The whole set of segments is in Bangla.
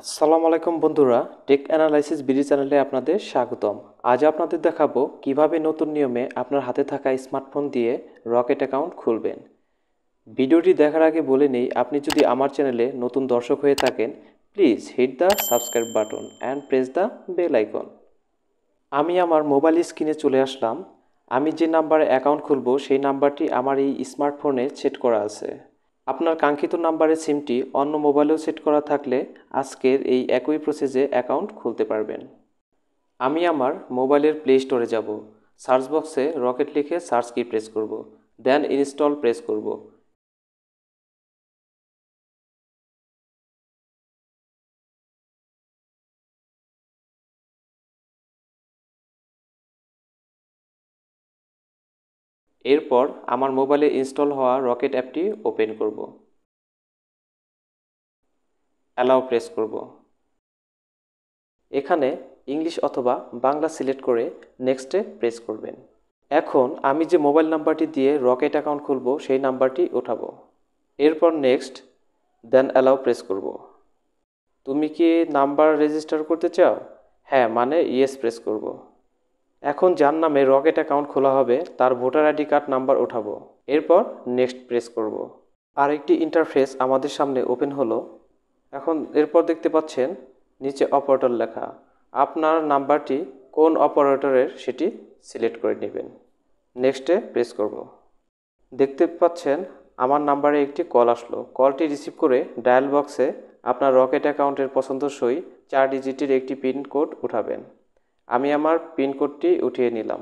আসসালামু আলাইকুম বন্ধুরা, টেক অ্যানালাইসিস বিডি চ্যানেলে আপনাদের স্বাগতম। আজ আপনাদের দেখাবো কিভাবে নতুন নিয়মে আপনার হাতে থাকা স্মার্টফোন দিয়ে রকেট অ্যাকাউন্ট খুলবেন। ভিডিওটি দেখার আগে বলে নেই, আপনি যদি আমার চ্যানেলে নতুন দর্শক হয়ে থাকেন, please hit the subscribe button and press the bell icon. আমি আমার মোবাইল স্ক্রিনে চলে আসলাম। আমি যে নাম্বারে অ্যাকাউন্ট খুলব সেই নাম্বারটি আমার এই স্মার্টফোনে সেট করা আছে। আপনার কাঙ্ক্ষিত নাম্বারের সিমটি অন্য মোবাইলেও সেট করা থাকলে আজকের এই একই প্রসেসে অ্যাকাউন্ট খুলতে পারবেন। আমি আমার মোবাইলের প্লে স্টোরে যাব। সার্চ বক্সে রকেট লিখে সার্চ কি প্রেস করব, দেন ইনস্টল প্রেস করব। এরপর আমার মোবাইলে ইনস্টল হওয়া রকেট অ্যাপটি ওপেন করব, অ্যালাউ প্রেস করব। এখানে ইংলিশ অথবা বাংলা সিলেক্ট করে নেক্সটে প্রেস করবেন। এখন আমি যে মোবাইল নাম্বারটি দিয়ে রকেট অ্যাকাউন্ট খুলব সেই নাম্বারটি ওঠাবো। এরপর নেক্সট, দেন অ্যালাউ প্রেস করব। তুমি কি নাম্বার রেজিস্টার করতে চাও? হ্যাঁ মানে ইয়েস প্রেস করব। এখন যার নামে রকেট অ্যাকাউন্ট খোলা হবে তার ভোটার আইডি কার্ড নাম্বার ওঠাবো। এরপর নেক্সট প্রেস করব। আরেকটি ইন্টারফেস আমাদের সামনে ওপেন হলো। এখন এরপর দেখতে পাচ্ছেন নিচে অপারেটর লেখা। আপনার নাম্বারটি কোন অপারেটরের সেটি সিলেক্ট করে নেবেন। নেক্সটে প্রেস করব। দেখতে পাচ্ছেন আমার নাম্বারে একটি কল আসলো। কলটি রিসিভ করে ডায়াল বক্সে আপনার রকেট অ্যাকাউন্টের পছন্দসই 4 ডিজিটের একটি পিন কোড উঠাবেন। আমি আমার পিন কোডটি উঠিয়ে নিলাম।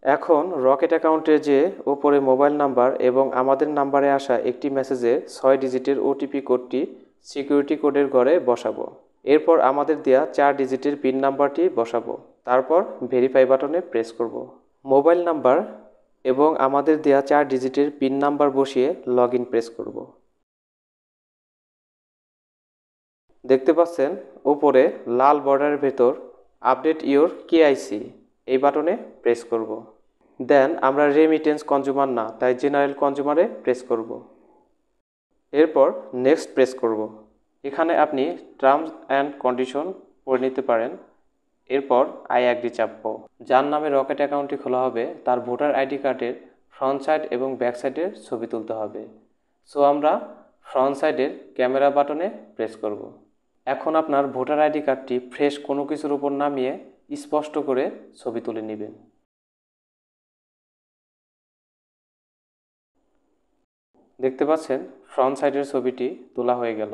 এখন রকেট অ্যাকাউন্টে যে ওপরে মোবাইল নাম্বার এবং আমাদের নাম্বারে আসা একটি মেসেজের 6 ডিজিটের ওটিপি কোডটি সিকিউরিটি কোডের ঘরে বসাবো। এরপর আমাদের দেয়া 4 ডিজিটের পিন নাম্বারটি বসাবো। তারপর ভেরিফাই বাটনে প্রেস করব। মোবাইল নাম্বার এবং আমাদের দেয়া 4 ডিজিটের পিন নাম্বার বসিয়ে লগ ইন প্রেস করব। দেখতে পাচ্ছেন ওপরে লাল বর্ডারের ভেতর আপডেট ইওর কেআইসি এই বাটনে প্রেস করব। দেন আমরা রেমিটেন্স কনজিউমার না, তাই জেনারেল কনজিউমারে প্রেস করব। এরপর নেক্সট প্রেস করব। এখানে আপনি টার্মস অ্যান্ড কন্ডিশন পড়ে নিতে পারেন। এরপর আই অ্যাগ্রি চাপব। যার নামে রকেট অ্যাকাউন্টটি খোলা হবে তার ভোটার আইডি কার্ডের ফ্রন্ট সাইড এবং ব্যাক সাইডের ছবি তুলতে হবে। সো আমরা ফ্রন্ট সাইডের ক্যামেরা বাটনে প্রেস করব। এখন আপনার ভোটার আইডি কার্ডটি ফ্রেশ কোনো কিছুর উপর নামিয়ে স্পষ্ট করে ছবি তুলে নেবেন। দেখতে পাচ্ছেন ফ্রন্ট সাইডের ছবিটি তোলা হয়ে গেল।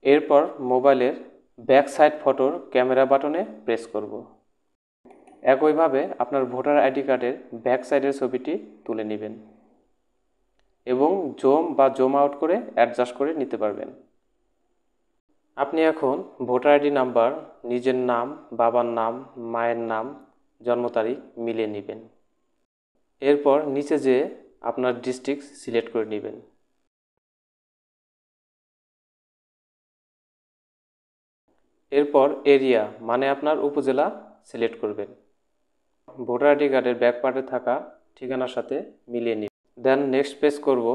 এরপর মোবাইলের ব্যাক সাইড ফটোর ক্যামেরা বাটনে প্রেস করব। একইভাবে আপনার ভোটার আইডি কার্ডের ব্যাক সাইডের ছবিটি তুলে নেবেন এবং জুম বা জুম আউট করে অ্যাডজাস্ট করে নিতে পারবেন। আপনি এখন ভোটার আইডি নাম্বার, নিজের নাম, বাবার নাম, মায়ের নাম, জন্ম তারিখ মিলিয়ে নেবেন। এরপর নিচে যেয়ে আপনার ডিস্ট্রিক্ট সিলেক্ট করে নেবেন। এরপর এরিয়া মানে আপনার উপজেলা সিলেক্ট করবেন। ভোটার আইডি কার্ডের ব্যাক পার্টে থাকা ঠিকানার সাথে মিলিয়ে নিন। দেন নেক্সট পেজ করব।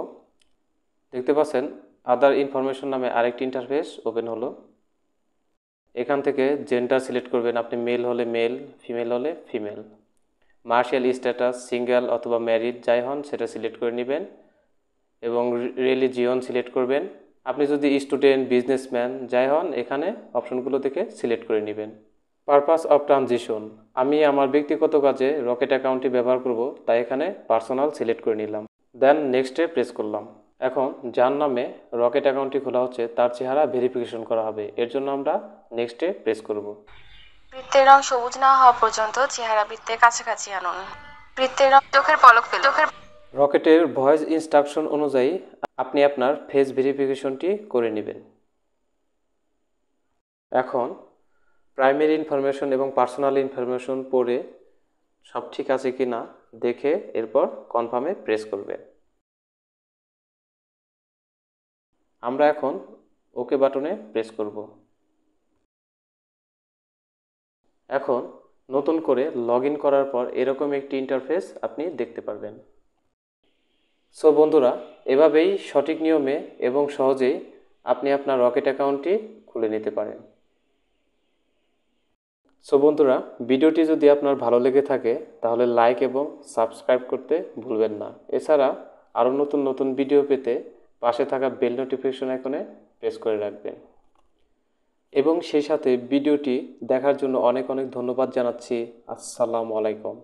দেখতে পাচ্ছেন আদার ইনফরমেশন নামে আরেকটি ইন্টারফেস ওপেন হলো। এখান থেকে জেন্ডার সিলেক্ট করবেন, আপনি মেল হলে মেল, ফিমেল হলে ফিমেল। মার্শাল স্ট্যাটাস সিঙ্গেল অথবা ম্যারিড যাই হন সেটা সিলেক্ট করে নেবেন এবং রিলিজিয়ন সিলেক্ট করবেন। আপনি যদি স্টুডেন্ট, বিজনেসম্যান যাই হন এখানে অপশনগুলো থেকে সিলেক্ট করে নেবেন। পারপাস অফ ট্রানজিশন, আমি আমার ব্যক্তিগত কাজে রকেট অ্যাকাউন্টটি ব্যবহার করব, তাই এখানে পার্সোনাল সিলেক্ট করে নিলাম। দেন নেক্সটে প্রেস করলাম। এখন যার নামে রকেট অ্যাকাউন্টটি খোলা হচ্ছে তার চেহারা ভেরিফিকেশন করা হবে, এর জন্য আমরা নেক্সটে প্রেস করব। বৃত্তের রং সবুজ না হওয়া পর্যন্ত চেহারা বৃত্তের কাছাকাছি আনুন। বৃত্তের রং চোখের পলক ফেলুন। রকেটের ভয়েস ইনস্ট্রাকশন অনুযায়ী আপনি আপনার ফেস ভেরিফিকেশনটি করে নেবেন। এখন প্রাইমারি ইনফরমেশন এবং পার্সোনাল ইনফরমেশন পড়ে সব ঠিক আছে কি না দেখে এরপর কনফার্মে প্রেস করবেন। আমরা এখন ওকে বাটনে প্রেস করব। এখন নতুন করে লগ ইন করার পর এরকম একটি ইন্টারফেস আপনি দেখতে পারবেন। সো বন্ধুরা, এভাবেই সঠিক নিয়মে এবং সহজেই আপনি আপনার রকেট অ্যাকাউন্টটি খুলে নিতে পারেন। সো বন্ধুরা, ভিডিওটি যদি আপনার ভালো লেগে থাকে তাহলে লাইক এবং সাবস্ক্রাইব করতে ভুলবেন না। এছাড়া আরও নতুন নতুন ভিডিও পেতে পাশে থাকা বেল নোটিফিকেশন আইকনে প্রেস করে রাখবেন। এবং সেই সাথে ভিডিওটি দেখার জন্য অনেক অনেক ধন্যবাদ জানাচ্ছি। আসসালামু আলাইকুম।